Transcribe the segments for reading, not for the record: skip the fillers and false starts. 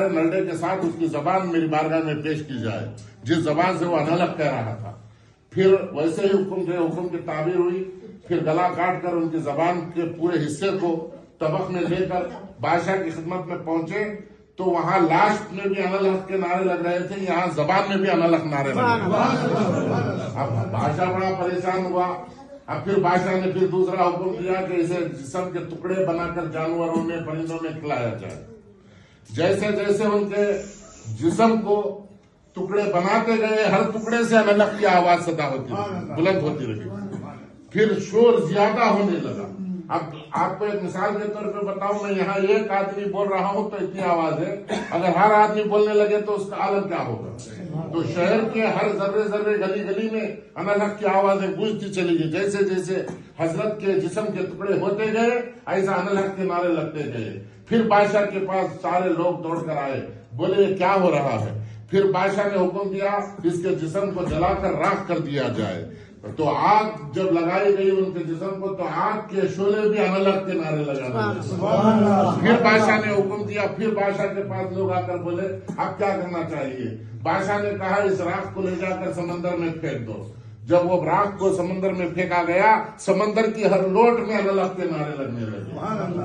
نلڈے کے ساتھ اس کی زبان میری بارگاہ میں پیش کی جائے جس زبان سے وہ انالگ کہہ رہا تھا. پھر ویسے ہی حکم کی تعبیر ہوئی. پھر گلا کاٹ کر ان کی زبان کے پورے حصے کو طبق میں لے کر بادشاہ کی خدمت میں پہنچے تو وہاں لاش میں بھی انالگ کے نعرے لگ رہے تھے, یہاں زبان میں بھی انالگ نعرے لگ رہے تھے. اب بادشاہ بڑا پریشان ہوا. اب پھر بادشاہ نے پھر دوسرا حکم دیا کہ اسے جسم کے ٹکڑے بنا کر جانوروں میں پرندوں میں کھلایا جائے. جیسے جیسے ان کے جسم کو ٹکڑے بناتے گئے ہر ٹکڑے سے انالگ کی آواز صدا ہوتی رہی, بلند ہوتی رہی. پھر شور زیادہ ہونے لگا. اب آپ کو ایک مثال کے طور پہ بتاؤں, میں یہاں ایک آدمی بول رہا ہوں تو اتنی آواز ہے, اگر ہر آدمی بولنے لگے تو اس کا عالم کیا ہوگا. تو شہر کے ہر ذرے ذرے گلی گلی میں انالگ کی آوازیں گونجتی چلی گئی. جیسے جیسے حضرت کے جسم کے ٹکڑے ہوتے گئے ایسا انالگ کے نعرے لگتے گئے. پھر بادشاہ کے پاس سارے لوگ دوڑ کر آئے, بولے یہ کیا ہو رہا ہے. پھر بادشاہ نے حکم دیا اس کے جسم کو جلا کر راکھ کر دیا جائے. تو آگ جب لگائی گئی ان کے جسم کو تو آگ کے شعلے بھی انالگ کے نعرے لگانے لگے. پھر بادشاہ نے حکم دیا. پھر بادشاہ کے پاس لوگ آ کر بولے اب کیا کرنا چاہیے. بادشاہ نے کہا اس راکھ کو لے جا کر سمندر میں پھینک دو. جب وہ راکھ کو سمندر میں پھینکا گیا سمندر کی ہر لوٹ میں انالگ کے نعرے لگنے لگے.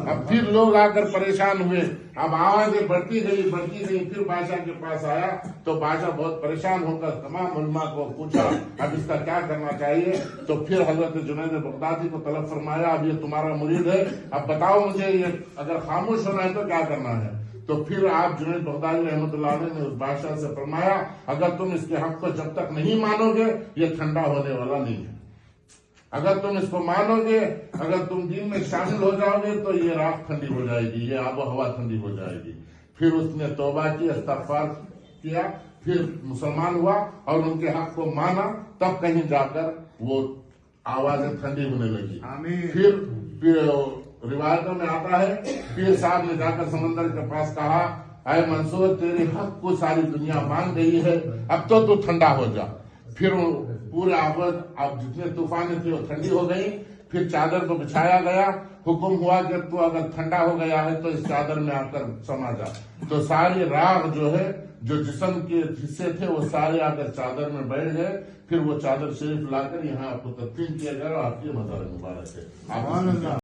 اب پھر لوگ آ کر پریشان ہوئے. اب آوازیں بڑھتی گئی. پھر بادشاہ کے پاس آیا تو بادشاہ بہت پریشان ہو کر تمام علماء کو پوچھا اب اس کا کیا کرنا چاہیے. تو پھر حضرت جنید بغدادی کو طلب فرمایا اب یہ تمہارا مرید ہے, اب بتاؤ مجھے یہ اگر خاموش ہونا ہے تو کیا کرنا ہے. تو پھر آپ جنید بغدادی رحمۃ اللہ علیہ نے اس بادشاہ سے فرمایا اگر تم اس کے حق کو جب تک نہیں مانو گے یہ ٹھنڈا ہونے والا نہیں ہے. اگر تم اس کو مانو گے, اگر تم دین میں شامل ہو جاؤ گے تو یہ راکھ ٹھنڈی ہو جائے گی, یہ آب و ہوا ٹھنڈی ہو جائے گی. پھر اس نے توبہ کی, استغفار کیا, پھر مسلمان ہوا اور ان کے حق کو مانا. تب کہیں جا کر وہ آوازیں ٹھنڈی ہونے لگی. پھر روایتوں میں آتا ہے پیر صاحب نے جا کر سمندر کے پاس کہا اے منصور تیرے حق کو ساری دنیا مان گئی ہے, اب تو ٹھنڈا ہو جا. پھر پورے آواز اب جتنے طوفانیں تھے وہ ٹھنڈی ہو گئی. پھر چادر کو بچھایا گیا. حکم ہوا کہ تو اگر ٹھنڈا ہو گیا ہے تو اس چادر میں آ کر سما جا. تو ساری راگ جو ہے جو جسم کے حصے تھے وہ سارے آ کر چادر میں بیٹھ گئے. پھر وہ چادر شریف لا کر یہاں آپ کو تدفین کیا گیا اور آپ کی مزار مبارک ہے.